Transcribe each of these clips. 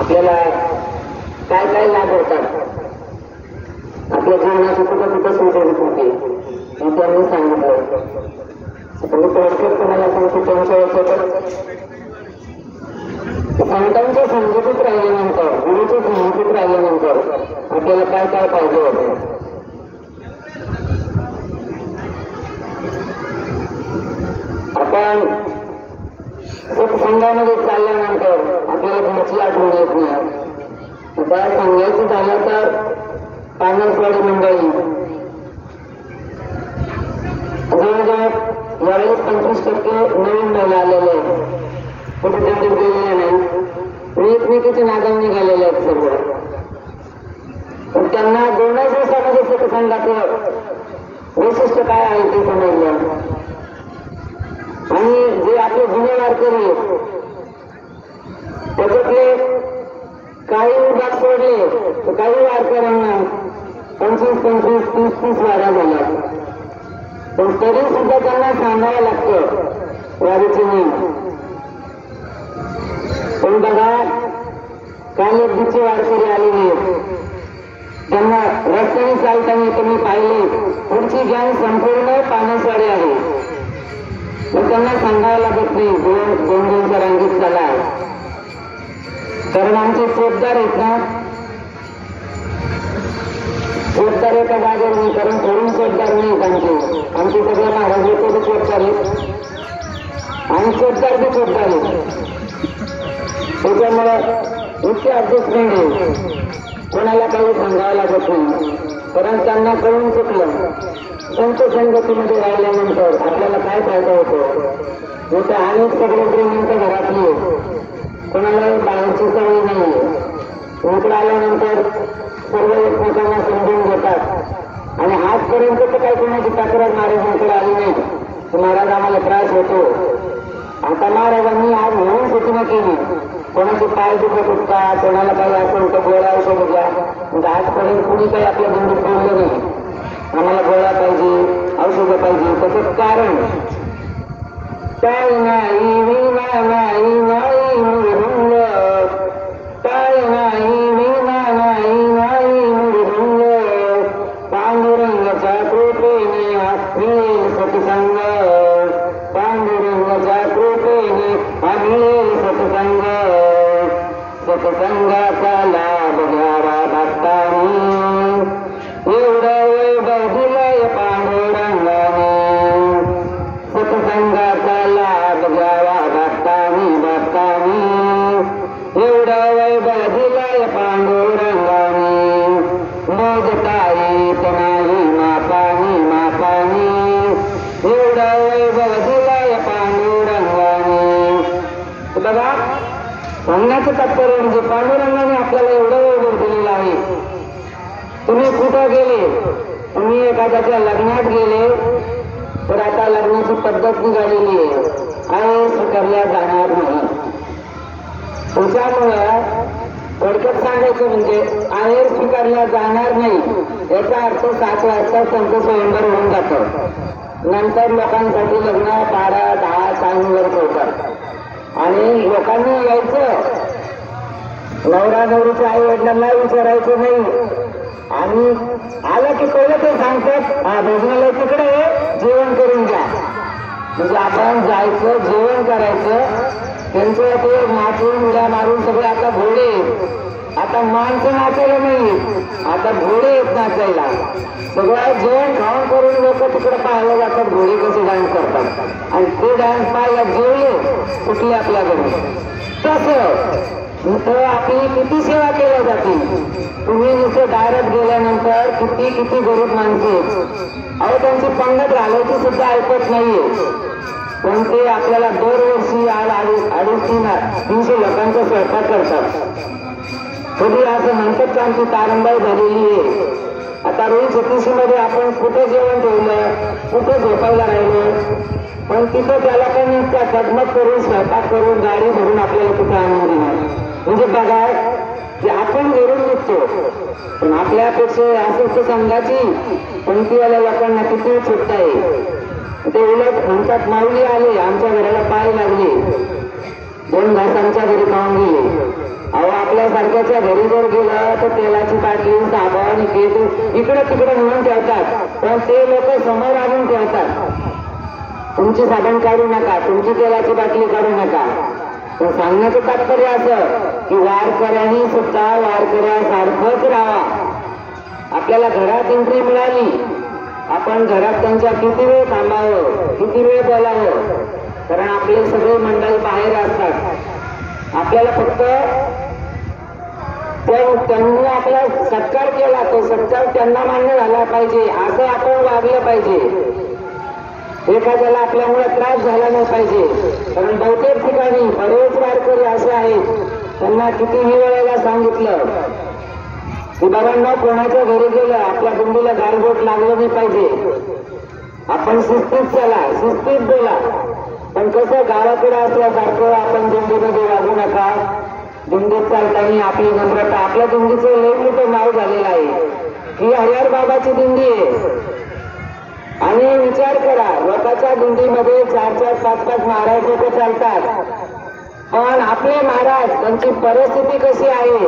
आपल्याला काय काय लाभ होतात, आपल्या जीवनाची कुठं कुठं सुधारित होते हे त्यांनी सांगितलं. मी थोडक्यात तुम्हाला सांगतो. त्यांच्या याच्यातच संतांच्या संगतीत राहिल्यानंतर, गुरुच्या संगतीत राहिल्यानंतर आपल्याला काय काय पाहिजे होते. आपण सत्संगामध्ये चालल्यानंतर आपल्याला घरची आठवण येत नाही. त्या सांगायचं झालं तर पानसवाडी मंडळी जवळजवळ यावेळेस 25% नवीन महिला आलेल्या आहेत. कुठे त्यांनी गेलेल्या नाही, एकमेकीच्या नादाने निघालेल्या आहेत सर्व. पण त्यांना 2 दिवसामध्ये सत्संगाचं वैशिष्ट्य काय आहे ते समजलं. आणि जे आपले जुने वारकरी आहेत त्याच्यातले काही विभाग सोडले तर काही वारकऱ्यांना 25, 30 वारा झाल्या. पण तरी सुद्धा त्यांना सांगावं लागतं वारीचे नियम. पण बघा, काल एक दुसरे वारकरी आलेले त्यांना रस्त्याने चालताना तुम्ही पाहिले पुढची गँग संपूर्ण पानसवाडी आहे. पण त्यांना सांगावं लागत नाही 2-2 रांगीत चला. कारण आमचे चोपदार आहेत ना, चोपदार एका जागेवर नाही, कारण थोडून चोपदार नाहीत आमचे सगळे महाराज लोक चोपदार आहेत आणि चोपदार बी चोपदार आहेत. त्याच्यामुळे इतके ऍडजस्टमेंट आहे, कोणाला काही सांगावं लागत नाही. कारण त्यांना कळून चुकलं संत संगतीमध्ये राहिल्यानंतर आपल्याला काय फायदा होतो. इथे अनेक सगळे श्रीमंत घरातली कोणाला बाहेरची सवय नाही. इकडे आल्यानंतर सर्व एकमेकांना समजून घेतात आणि आजपर्यंत तर काही कोणाची तक्रार महाराजांकडे आली नाही की महाराज आम्हाला त्रास होतो. आता महाराजांनी आज म्हणून सूचना केली, कोणाचे पाय दुखत होता, कोणाला काही असेल तर गोळ्या औषध घ्या. म्हणजे आजपर्यंत कुणी काही आपल्या बंधू सोडलं नाही. आम्हाला गोळ्या पाहिजे, औषधं पाहिजे. त्याचं कारण काय नाही विना नाही नाही मृदुंग, काय नाही विना नाही नाही मृदुंग, पांडुरंगाच्या कृपेने मिळेल सत्संग, पांडुरंगाच्या कृपेने मिळेल सत्संग. सत्संगाचा लाभ घ्यावा भक्तांनी, एवढं वैभव दिलंय पांडुरंगाने. सत्संगाचा लाभ घ्यावा भक्तांनी, भक्तांनी एवढं वैभव दिलंय पांडुरंगाने. मोजता येत नाही मापानी, मापानी एवढं वैभव दिलंय पांडुरंगाने. बघा, सांगण्याचं तात्पर्य म्हणजे पांडुरंगाने आपल्याला एवढं वैभव दिलेलं आहे. तुम्ही कुठं गेले, तुम्ही एखाद्याच्या लग्नात गेले तर आता लग्नाची पद्धत निघालेली आहे स्वीकारल्या जाणार नाही. त्याच्यामुळं थोडक्यात सांगायचं म्हणजे आहेर स्वीकारल्या जाणार नाही याचा अर्थ 7 वाजता संत स्वयंवर होऊन जातं. नंतर लोकांसाठी लग्न 12-10 टाइमवर ठेवतात आणि लोकांनी यायचं, नवरा नवरीच्या आई वडिलांना विचारायचं नाही. आणि आलं की कळलं ते सांगतात भोजनालय तिकडे जेवण करून घ्या. म्हणजे आपण जायचं, जेवण करायचं. त्यांचं ते नाचून उड्या मारून सगळे आता घोडे, आता माणसं नाचायला नाही, आता घोडे येत नाचायला. सगळं जेवण खाऊन करून लोक तिकडे पाहायला जातात घोडे कसे डान्स करतात आणि ते डान्स पाहायला जेवले कुठले आपल्या घरी. तसं तर आपली किती सेवा केल्या जाते. तुम्ही नुसते डायरेक्ट गेल्यानंतर किती किती गरीब माणसे अहो त्यांची पंगत घालायची सुद्धा ऐकत नाहीये. पण ते आपल्याला दरवर्षी 250-300 लोकांचा स्वयंपाक करतात. कधी असं म्हणतात की आमची तारंबाई झालेली आहे. आता रोज छत्तीसमध्ये आपण कुठे जेवण ठेवलं, कुठे झोपायला राहिलो, पण तिथं त्याला पण त्या कदमत करून स्वयंपाक करून गाडी भरून आपल्याला कुठे आणून देणार. म्हणजे बघा की आपण घरून निघतो पण आपल्यापेक्षा असं संघाची पंक्तीवाल्या लोकांना किती उत्सुकता आहे. ते उलट म्हणतात माऊली आले, आमच्या घराला पाय लागले, 2 घास आमच्या घरी खाऊन गेले. अहो आपल्यासारखे एखाद्याच्या घरी जर गेलं तर तेलाची बाटली साबण इकडे तिकडे म्हणून ठेवतात, पण ते लोक समोर आणून ठेवतात. तुमची साबण काढू नका, तुमची तेलाची बाटली काढू नका. पण सांगण्याचं तात्पर्य असं की वारकऱ्यांनी सुद्धा वारकऱ्यासारखंच राहा. आपल्याला घरात एंट्री मिळाली, आपण घरात त्यांच्या किती वेळ थांबावं, किती वेळ बोलावं, कारण आपले सगळे मंडळी बाहेर असतात. आपल्याला फक्त त्यांनी आपला सत्कार केला, तो सत्कार त्यांना मान्य झाला पाहिजे असं आपण वागलं पाहिजे. एखाद्याला आपल्यामुळे त्रास झाला नाही पाहिजे. कारण बहुतेक ठिकाणी बरेच वारकरी असे आहेत, त्यांना कितीही वेळेला सांगितलं की बाबांना कोणाच्या घरी गेलं आपल्या दिंडीला गालबोट लागलं नाही पाहिजे, आपण शिस्तीत चला, शिस्तीत बोला. पण कसं गावाकडे असल्यासारखं आपण दिंडीमध्ये वागू नका. दिंडीत चालताना आपली नम्रता, आपल्या दिंडीचं लई मोठं नाव झालेलं आहे ही हरिहर बाबाची दिंडी आहे. आणि विचार करा, लोकांच्या दिंडीमध्ये 4-4, 5-5 महाराज लोक चालतात, पण आपले महाराज त्यांची परिस्थिती कशी आहे?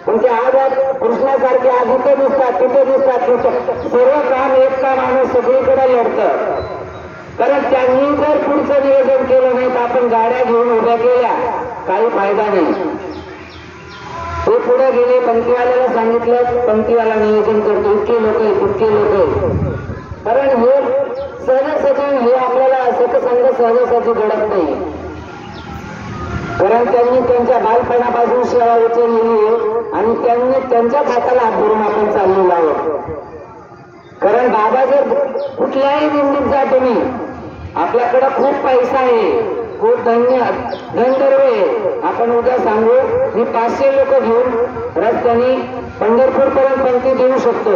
म्हणजे आज कृष्णासारखे आज इथे दिसतात, तिथे दिसतात, सर्व काम एकटा माणूस सगळीकडे लढतं. कारण त्यांनी जर पुढचं नियोजन केलं नाही तर आपण गाड्या घेऊन उभ्या केल्या, काही फायदा नाही. ते पुढे गेले, पंक्तीवाल्याला सांगितलं, पंक्तीवाला नियोजन करतो, इतके लोक आहे, तितके लोक आहे. कारण हे सहजासहजी हे आपल्याला सतसंग सहजासहजी घडत नाही. कारण त्यांनी त्यांच्या बालपणापासून सेवा उचललेली आहे आणि त्यांनी त्यांच्याच हाताला हात धरून आपण चाललेलो आहोत. कारण बाबा जर कुठल्याही दिंडीत जा तुम्ही, आपल्याकडे खूप पैसा आहे, खूप धनदर्व आहे. आपण उद्या सांगू मी 500 लोक घेऊन रस्त्याने पंढरपूर पर्यंत पंक्ती देऊ शकतो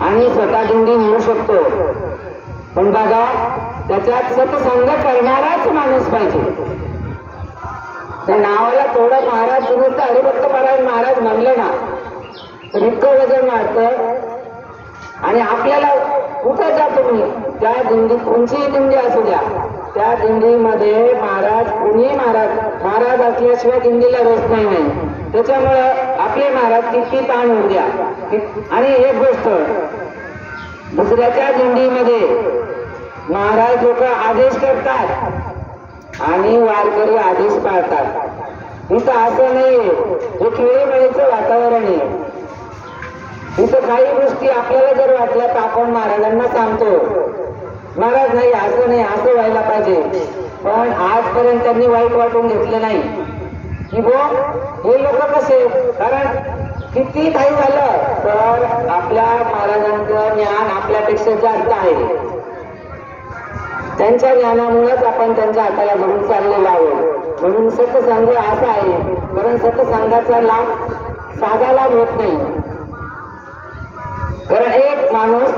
आणि स्वतः दिंडी नेऊ शकतो. पण बघा, त्याच्यात सत्संग करणाराच माणूस पाहिजे. त्या नावाला थोडं महाराज नुसतं हरिभक्त महाराज म्हणलं ना तर इतकं वजन वाढतं. आणि आपल्याला कुठं जा तुम्ही, त्या दिंडी कोणतीही दिंडी असू द्या, त्या दिंडीमध्ये महाराज कुणी महाराज असल्याशिवाय दिंडीला रस नाही. त्याच्यामुळं आपले महाराज किती ताण होऊ द्या. आणि एक गोष्ट, दुसऱ्याच्या दिंडीमध्ये महाराज लोक आदेश करतात आणि वारकरी आदेश पाळतात. इथं असं नाही, हे खेळीमेळीचं वातावरण आहे. इथं काही गोष्टी आपल्याला जर वाटल्या तर आपण महाराजांना सांगतो, महाराज नाही असं नाही, असं व्हायला पाहिजे. पण आजपर्यंत त्यांनी वाईट वाटून घेतलं नाही की हे लोक कसे, कारण किती काही झालं तर आपल्या महाराजांचं ज्ञान आपल्यापेक्षा जास्त आहे. त्यांच्या ज्ञानामुळेच आपण त्यांच्या हाताला धरून चाललेलो आहोत. म्हणून सत्संग असा आहे, कारण सत्संगाचा लाभ साधा लाभ होत नाही. कारण एक माणूस,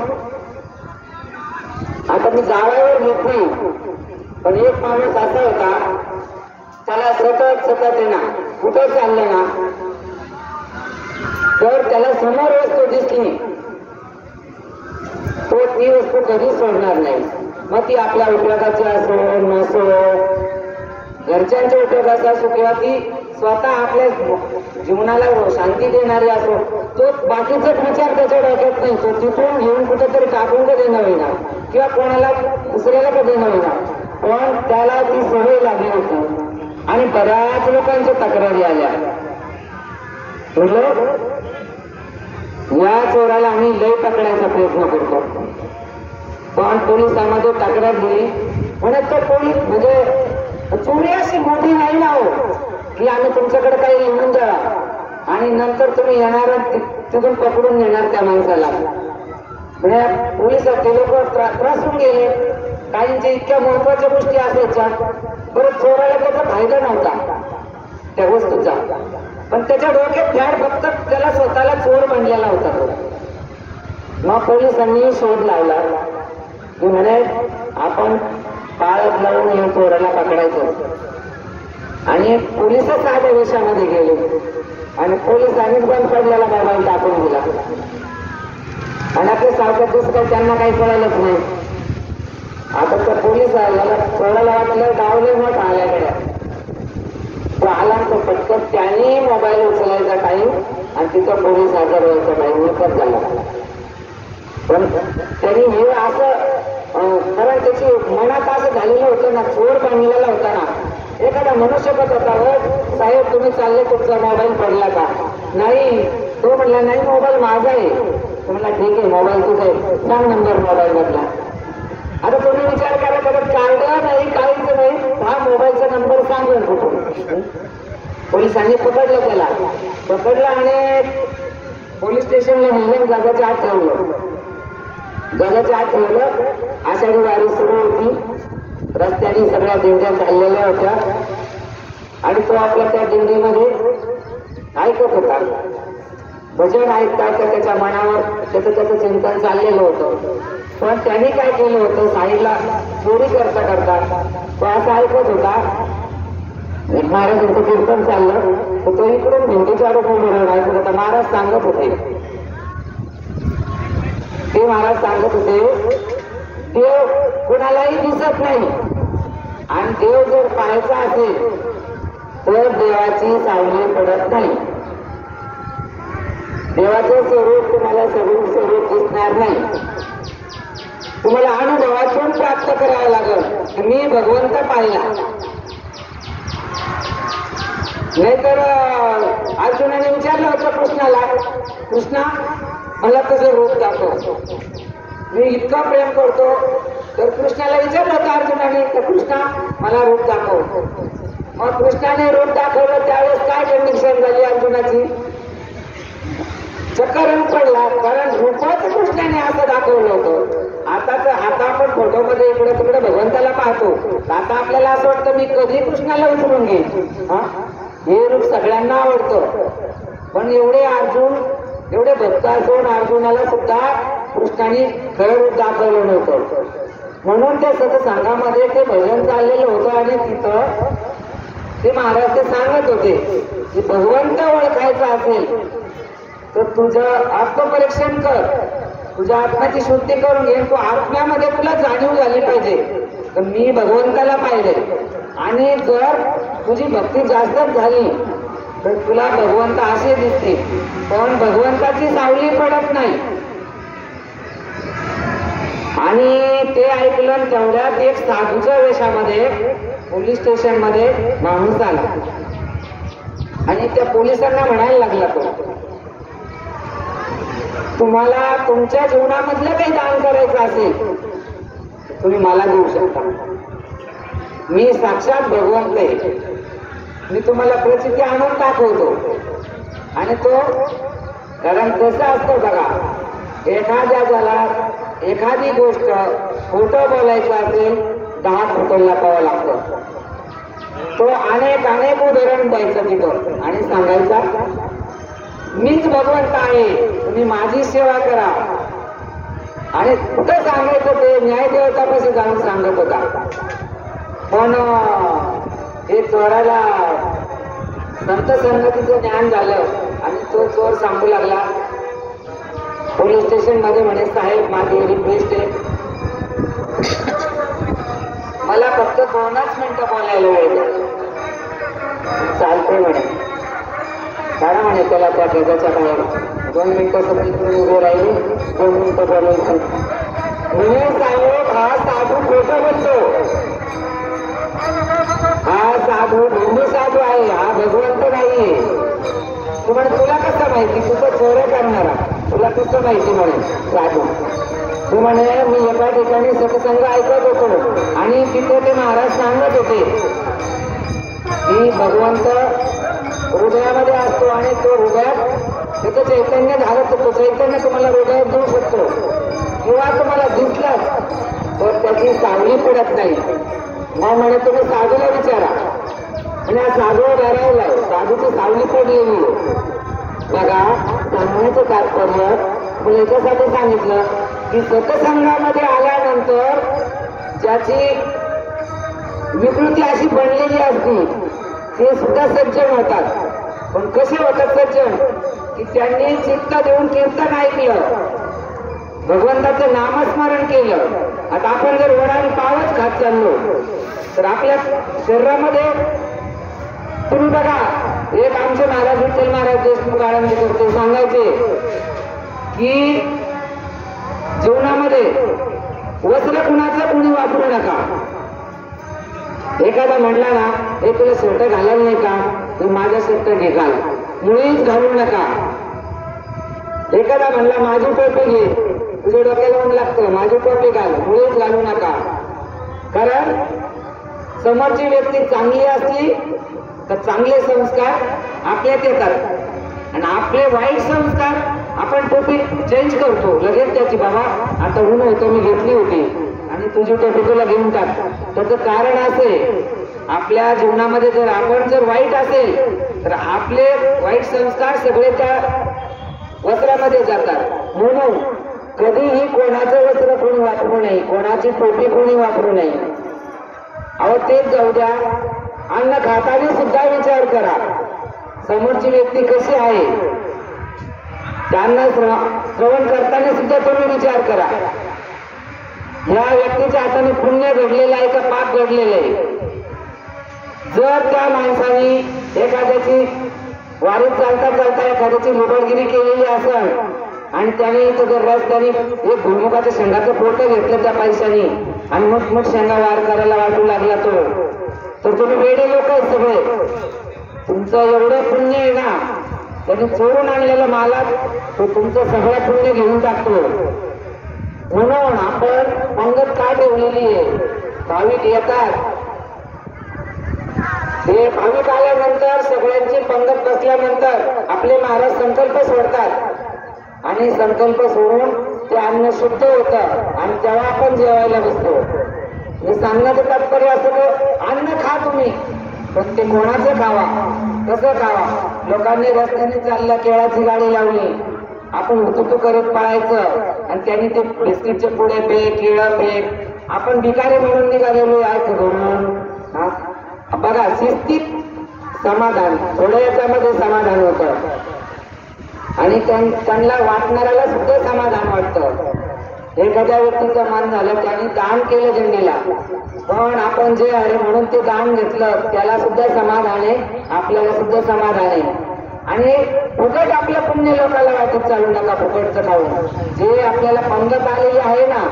आता मी जावयावर घेत नाही, पण एक माणूस असा होता, त्याला सतत आहे ना, कुठं चाललं ना तर त्याला समोर वस्तू दिसली तो ती वस्तू कधी सोडणार नाही. मग ती आपल्या उपयोगाची असो नसो, घरच्यांच्या उपयोगाची असो किंवा ती स्वतः आपल्या जीवनाला शांती देणारी असो, तो बाकीचाच विचार त्याच्या डोक्यात नाही. तो तिथून घेऊन कुठेतरी टाकून का देणं होईना किंवा कोणाला दुसऱ्याला का देणं होईना, पण त्याला ती सवय लागली होती. आणि बऱ्याच लोकांच्या तक्रारी आल्या, या चोराला आम्ही लय पकडायचा प्रयत्न करतो, पण पोलिसांमध्ये तक्रार दिली म्हणत तो पोलीस म्हणजे चोरी अशी मोठी नाही ना हो की आम्ही तुमच्याकडे काही लिहून द्या आणि नंतर तुम्ही येणार तिथून पकडून नेणार त्या माणसाला. म्हणजे पोलीस ते लोक त्रासून गेले. काहींच्या इतक्या महत्वाच्या गोष्टी असायच्या, परत चोराला त्याचा फायदा नव्हता त्या वस्तूचा, पण त्याच्या डोक्यात फॅड फक्त त्याला स्वतःला चोर बनलेला होता तो. मग पोलिसांनी शोध लावला की म्हणे आपण पाळत लावून या चोराला पकडायचं. आणि पोलिस साध्या वेशामध्ये गेले आणि पोलिसांनीच बंद पडलेला मोबाईल टाकून दिला. आणि आपले सावकार दुसरं त्यांना काही कळलंच नाही. आता त्या पोलिस याला चोराला वाटलं गावले मठ आल्याकडे तो आला तर पटकन त्याने मोबाईल उचलायचा टाईम आणि तिथं पोलीस हजर व्हायचा टाईम एकच झाला. पण त्यांनी हे असं कारण त्याची मनात असं झालेलं होतं ना, चोर बनलेला होता ना. एखादा म्हणू शकत होता, हो साहेब तुम्ही चालले, तुमचा मोबाईल पडला का? नाही, तो म्हणला नाही मोबाईल माझा आहे. तो म्हणला ठीक आहे मोबाईल तुझा आहे, सांग नंबर मोबाईल मधला. आता तुम्ही विचार करा, त्याच्यात कार्ड नाही काहीच नाही, हा मोबाईलचा नंबर सांगून कुठून. पोलिसांनी पकडलं त्याला, पकडलं आणि पोलीस स्टेशनला नेलं, गजाच्या आत ठेवलं. गजाच्या आत ठेवलं. आषाढी वारी सुरू होती, रस्त्याने सगळ्या दिंड्या चाललेल्या होत्या आणि तो आपल्या त्या दिंडीमध्ये ऐकत होता. भजन ऐकता तर त्याच्या मनावर त्याचं चिंतन चाललेलं होतं. पण त्यांनी काय केलं होतं, साईडला चोरी करता करता तो असं ऐकत होता. महाराजांचं कीर्तन चाललं तर तो इकडून भिंतीच्या आरोप ऐकत होता. महाराज सांगत होते, ते महाराज सांगत होते, देव कुणालाही दिसत नाही आणि देव जर पाहायचा असेल तर देवाची सावली पडत नाही. देवाचं स्वरूप तुम्हाला सगळं स्वरूप दिसणार नाही. तुम्हाला अनुभवातून प्राप्त करावं लागेल, मी भगवंत पाहिला. नाहीतर अर्जुनाने विचारलं होतं कृष्णाला, कृष्णा मला तुझं रूप दाखव, मी इतका प्रेम करतो. तर कृष्णाला विचारलं होतं अर्जुनाने, तर कृष्णा मला रूप दाखव. मग कृष्णाने रूप दाखवलं, त्यावेळेस काय कंडिशन झाली अर्जुनाची? चक्कर येऊन पडला, कारण रूपच कृष्णाने असं दाखवलं होतं. आता आपण फोटोमध्ये इकडे तिकडे भगवंताला पाहतो, आता आपल्याला असं वाटतं मी कधी कृष्णाला उचलून घेईन. हे रूप सगळ्यांना आवडतं, पण एवढे भक्त असून अर्जुनाला सुद्धा कृष्णाने खरं रूप दाखवलं नव्हतं. म्हणून त्या सत्संगामध्ये ते भजन चाललेलं होतं आणि तिथं ते महाराज ते सांगत होते की भगवंत ओळखायचा असेल तर तुझं आत्मपरीक्षण कर, तुझ्या आत्म्याची शुद्धी करून घे. तू आत्म्यामध्ये तुला जाणीव झाली पाहिजे तर मी भगवंताला पाहिजे. आणि जर तुझी भक्ती जास्तच झाली तर तुला भगवंत असे दिसते, पण भगवंताची सावली पडत नाही. आणि ते ऐकलं तेवढ्यात एक साधूच्या वेशामध्ये पोलीस स्टेशन मध्ये माणूस आला आणि त्या पोलिसांना म्हणायला लागला, तो तुम्हाला तुमच्या जीवनामधलं काही दान करायचं असेल तुम्ही मला देऊ शकता. मी साक्षात भगवंत आहे, मी तुम्हाला प्रचिती आणून दाखवतो. आणि तो कारण कसं असतं बघा, एखाद्या ज्याला एखादी गोष्ट खोटं बोलायचं असेल 10 खोटं लपावं लागतं. तो अनेक उदाहरण द्यायचं तिथं आणि सांगायचा मीच भगवंत आहे, तुम्ही माझी सेवा करा. आणि कुठं सांगायचं ते न्यायदेवतापाशी जाऊन सांगत होता. पण हे चोराला संत संगतीचं ज्ञान झालं आणि तो चोर सांगू लागला पोलीस स्टेशन मध्ये, म्हणे साहेब माझी रिक्वेस्ट आहे, मला फक्त 2च मिनिटं बोलायला वेळ द्या. चालते म्हणे, काढा म्हणे त्याला त्या गजाच्या बाहेर. 2 मिनिटासाठी तुम्ही उभे राहिले, 2 मिनिटं बोलायचं. म्हणे साहेब हा साधू खोटं बोलतो, हा साधू भूमी साधू आहे, हा भगवंत नाहीये. तू म्हणे तुला कसं माहिती, तुझं चोर करणारा, तुला कसं माहिती म्हणे साधू. तू म्हणे मी एका ठिकाणी सत्संग ऐकत होतो आणि तिथे ते महाराज सांगत होते की भगवंत हृदयामध्ये असतो आणि तो हृदयात त्याचं चैतन्य झालं तर तो चैतन्य तुम्हाला हृदयात देऊ शकतो. किंवा तुम्हाला दिसलाच तर त्याची सावली पडत नाही. मग म्हणे तुम्ही साधूला विचारा. आणि हा साधू डरावलाय, साधूची सावली पडलेली. बघा सांगण्याचं तात्पर्य मी याच्यासाठी सांगितलं की सत्संगामध्ये आल्यानंतर ज्याची विकृती अशी बनलेली असती ते सुद्धा सज्जन होतात. पण कसे होतात सज्जन की त्यांनी चित्त देऊन कीर्तन ऐकलं, भगवंताचं नामस्मरण केलं. आता आपण जर वडाने पावच खात चाललो तर आपल्या शरीरामध्ये तुम्ही बघा, एक आमचे महाराज विठ्ठल महाराज देशमुख आळंदीकर ते सांगायचे की जीवनामध्ये वस्त्र कुणाचं कुणी वापरू नका. एखादा म्हणला ना, हे तुला स्वेटर घालायला नाही का, तू माझा स्वेटर घे घाल, मुळीच घालू नका. एखादा म्हणला माझी टोपी घे, तुझ्या डोक्याला ऊन लागतं, माझी टोपी घाल, मुळीच घालू नका. कारण समोरची व्यक्ती चांगली असली तर चांगले संस्कार आपल्यात येतात आणि आपले वाईट संस्कार आपण टोपी चेंज करतो लगेच त्याची, बाबा आता ऊन होतं मी घेतली होती आणि तुझी टोपी तुला घेऊन टाक. त्याचं कारण असे, आपल्या जीवनामध्ये जर आपण जर वाईट असेल तर आपले वाईट संस्कार सगळे त्या वस्त्रामध्ये जातात. म्हणून कधीही कोणाचं वस्त्र कोणी वापरू नये, कोणाची टोपी कोणी वापरू नये. अहो तेच जाऊ द्या, अन्न खाताना सुद्धा विचार करा समोरची व्यक्ती कशी आहे. त्यांना श्रवण करताना सुद्धा तुम्ही विचार करा, या व्यक्तीच्या हाताने पुण्य घडलेलं आहे का पाप घडलेलं आहे. जर त्या माणसाने एखाद्याची वारीत चालता चालता एखाद्याची लुबाडगिरी केलेली असेल आणि त्याने जर रस्त्याने एक भुईमुगाच्या शेंगाचं पोटं घेतलं त्या पैशाने आणि मोठमोठ शेंगा वार करायला वाटू लागला तो, तर तुम्ही वेडे लोक आहेत सगळे. तुमचं एवढं पुण्य आहे ना, त्यांनी चोरून आणलेलं मालात तो तुमचं सगळं पुण्य घेऊन टाकतो. म्हणून आपण पंगत का ठेवलेली आहे. भाविक येतात, हे भाविक आल्यानंतर सगळ्यांची पंगत बसल्यानंतर आपले महाराज संकल्प सोडतात आणि संकल्प सोडून ते अन्न शुद्ध होतं आणि तेव्हा आपण जेवायला बसतो. मी सांगण्याचं तात्पर्य असं, अन्न खा तुम्ही, पण ते कोणाचं खावा, कसं खावा. लोकांनी रस्त्याने चालल्या केळाची गाडी लावली, आपण हुतुतू करत पळायचं आणि त्यांनी ते बिस्किटचे पुढे फेक, केळं फेक. आपण भिकारी म्हणून निघालेलो आहे घरून. बघा, शिस्तीत समाधान, थोड्या याच्यामध्ये समाधान होतं आणि त्यांना वाटणाऱ्याला सुद्धा समाधान वाटतं. एखाद्या व्यक्तीचं मन झालं, त्यांनी दान केलं दिंडीला, पण आपण जे आहे म्हणून ते दान घेतलं, त्याला सुद्धा समाधान आहे, आपल्याला सुद्धा समाधान आहे. आणि फुकट आपलं पुण्य लोकांना वाटत चालू नका फुकटचं खाऊन. जे आपल्याला पंगत आलेली आहे ना,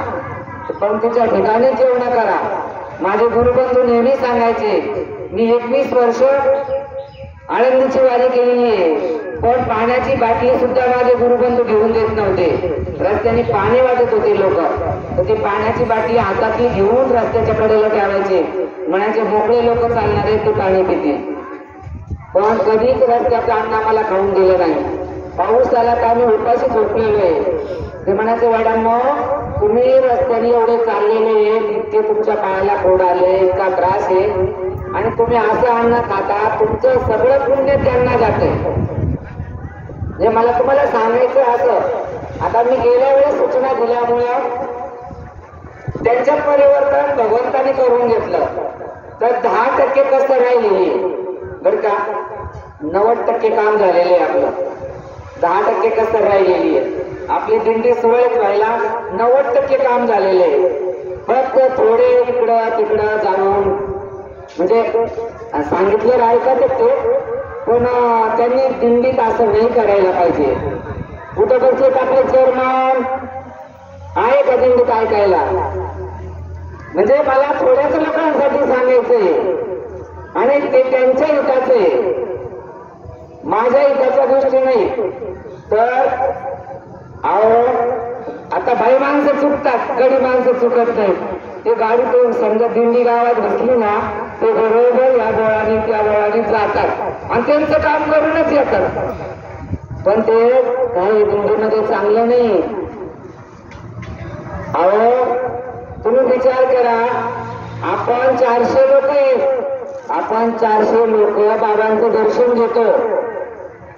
पंक्तीच्या ठिकाणी जेवण करा. माझे गुरुबंधू नेहमी सांगायचे, मी 21 वर्ष आळंदीची वारी केलेली आहे, पण पाण्याची बाटली सुद्धा माझे गुरुबंधू घेऊन देत नव्हते. रस्त्याने पाणी वाटत होते लोक, तर ती पाण्याची बाटली हातातली घेऊन रस्त्याच्या कडेला ठेवायचे, म्हणायचे मोकळे लोक चालणारे ते पाणी पिते. पण कधीच रस्त्याचं अन्न आम्हाला खाऊन दिलं नाही. पाऊस आला तर आम्ही उपाशी झोपलेलो आहे. ते म्हणायचे, वडिलांनो तुम्ही रस्त्याने एवढे चाललेले, इतके तुमच्या पायाला फोड आले, इतका त्रास आहे आणि तुम्ही असं अन्न खाता, तुमचं सगळं पुण्य त्यांना जाते. जे मला तुम्हाला सांगायचं असं, आता मी गेल्या वेळेस सूचना दिल्यामुळं त्यांच्यात परिवर्तन भगवंताने करून घेतलं, तर 10% कसं राहिलेली बरं का, 90% काम झालेले आहे आपलं, 10% कसं राहिलेली आहे. आपली दिंडी सुरळीत व्हायला 90% काम झालेले आहे. फक्त थोडे इकडं तिकडं जाऊन म्हणजे सांगितलं ऐकत ते, पण त्यांनी दिंडीत असं नाही करायला पाहिजे. कुठं बसलेत आपले चेअरमन आहे का दिंडीत ऐकायला? म्हणजे मला थोड्याच लोकांसाठी सांगायचंय आणि ते त्यांच्या हिताचे, माझ्या हिताच्या गोष्टी नाही. तर अहो आता बाई माणसं चुकतात, गडी माणसं चुकत नाही. ते गाडीतून समजा दिंडी गावात बसली ना, ते बरोबर या बोळाने त्या बोळाने जातात आणि त्यांचं काम करूनच येतात. पण ते काही दिंडीमध्ये चांगलं नाही. अहो तुम्ही विचार करा, आपण 400 लोक आहेत, आपण 400 लोक बाबांचं दर्शन घेतो,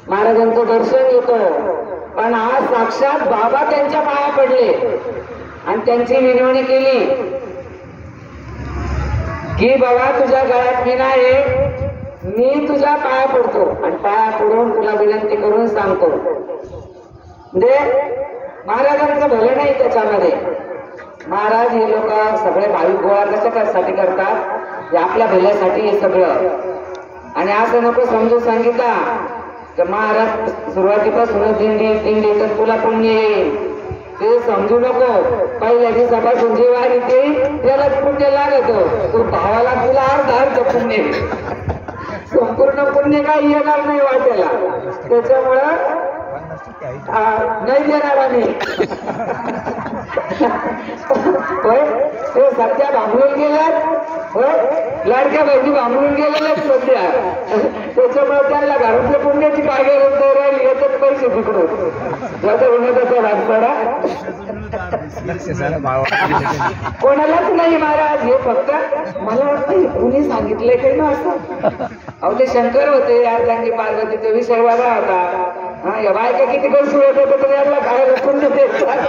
महाराजांचं दर्शन घेतो, पण आज साक्षात बाबा त्यांच्या पाया पडले आणि त्यांची विनवणी केली की बाबा तुझ्या गळ्यात विना आहे, मी तुझ्या पाया पडतो आणि पाया पडून तुला विनंती करून सांगतो. म्हणजे महाराजांचं भलं नाही त्याच्यामध्ये. महाराज हे लोक सगळे भाविक गोळा कशासाठी करतात? हे आपल्या भल्यासाठी हे सगळं. आणि असं नको समजून सांगितला तर महाराज सुरुवातीपासूनच दिंडी दिंडी तर तुला पुण्य येईल ते समजू नको. पहिल्या दिवसापासून जी वारी ते त्यालाच पुण्य लागत. तो भावाला तुला अर्ध पुण्य संपूर्ण पुण्य काही येणार नाही वाट्याला. त्याच्यामुळं नाही देणार आम्ही. होय ते सध्या भांबळून गेल्यात. होय लाडक्या बहिणी भांबळून गेलेल्याच सध्या. त्याच्यामुळे त्यांना घरातल्या पुण्याची काय गरज नाही राहिली. याच्यात पैसे तिकडून त्याचा विनोदाचा भागपाडा कोणालाच नाही महाराज. हे फक्त मला वाटतं कुणी सांगितलंय काही ना असं. अहो ते शंकर होते अर्धांगी पार्वतीचा विषय वेगळा होता. हा या बायका किती पैसे होते तर याला खायला पुण्य देतात.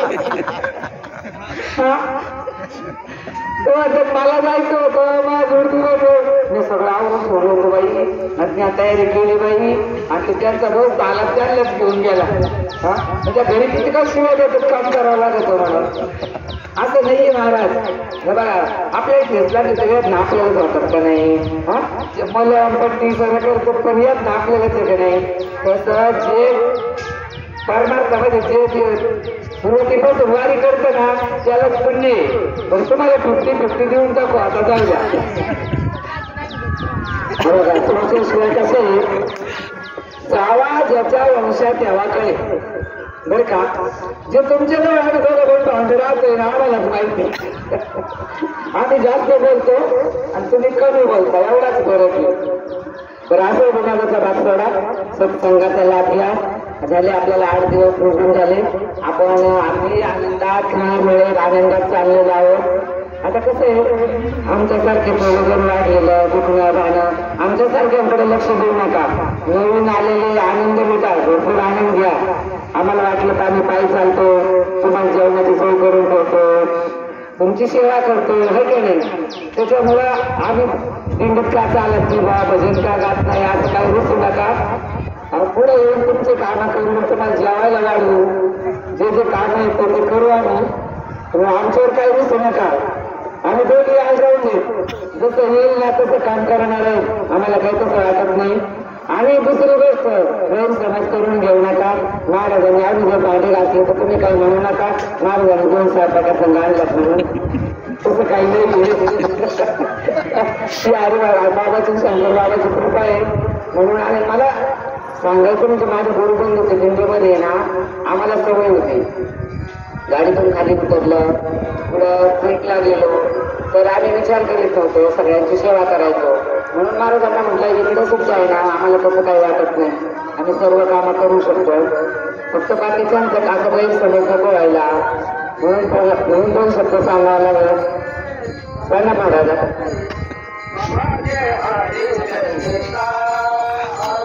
मला जायचं होतं माझ जोडती होतो मी सगळं आवरून सोडलं होतं बाई. आणि तयारी केली बाई आणि त्यांचा बस बाला त्यांनाच घेऊन गेला. हा म्हणजे घरी किती का शिवाय देतात काम करावं लागत मला. असं नाहीये महाराज. हे बघा आपल्या घेतला सगळ्यात ना आपल्यालाच होतात का नाही. हा मला पट्टी सगळं करतात पण यात ना आपल्यालाच का नाही. तसं जे परमार्थामध्ये जे सुरुवातीपासून वारी करतं ना त्यालाच पुण्य. पण तुम्हाला 50-50 देऊन टाकू. आता जाऊ द्या. बरोबर तुमच्या शिवाय कसं जावा ज्याच्या वंशात तेव्हाकडे बरं का. जे तुमच्या जवळ आम्ही दोघं भांडे राहतोय ना आम्हालाच माहिती. आम्ही जास्त बोलतो आणि तुम्ही कमी बोलता एवढाच फरक आहे. बरं असं विनोदाचा भाग सोडा. सत्संगाचा लाभ घ्या. झाले आपल्याला 8 दिवस पूर्ण झाले. आपण आम्ही आनंदात खेळामुळे आनंदात चाललेलो आहोत. आता कसं आहे आमच्यासारखे प्रयोजन वाढलेलं दुखणं राहणं आमच्यासारख्यांकडे लक्ष देऊ नका. नवीन आलेले आनंद लुटा भरपूर आनंद घ्या. आम्हाला वाटलं तर आम्ही पायी चालतो तुम्हाला जेवणाची सोय करून ठेवतो तुमची सेवा करतो हे की नाही. त्याच्यामुळं आम्ही दिंडीत का चालत नाही बा भजन का गात नाही असं काही रुचू नका. पुढे येऊन तुमचे कामं करून तुम्हाला जेवायला वाढवू. जे जे कामं येतं ते करू आम्ही. आमच्यावर काही रुचू नका. आम्ही दोघी आज राहून दे जसं येईल ना तसं काम करणार आहे. आम्हाला काही तसं वाटत नाही. आणि दुसरी गोष्ट गैरसमज करून घेऊ नका. महाराजांनी आम्ही जर भांडे घातले तर तुम्ही काही म्हणू नका महाराजांनी 2 स्वयंपाकाचा आणलात म्हणून. तसं काही नाही. अरे बाबाची शंकर बाबाची कृपा आहे म्हणून. आणि मला सांगायचं म्हणजे माझ्या गुरुबंधूच्या दिंडीमध्ये ना आम्हाला सवय होती. गाडीतून खाली उतरलं पुढं ट्रीटला गेलो तर आम्ही विचार करीत नव्हतो सगळ्यांची सेवा करायचो. म्हणून महाराजांना म्हटलं इकडे सुद्धा आहे ना आम्हाला तसं काही वाटत नाही. आम्ही सर्व कामं करू शकतो. फक्त बाकीच्यांचं असं गैरसमज नको व्हायला म्हणून 2 शब्द सांगायला लागलं. सांगा महाराजा.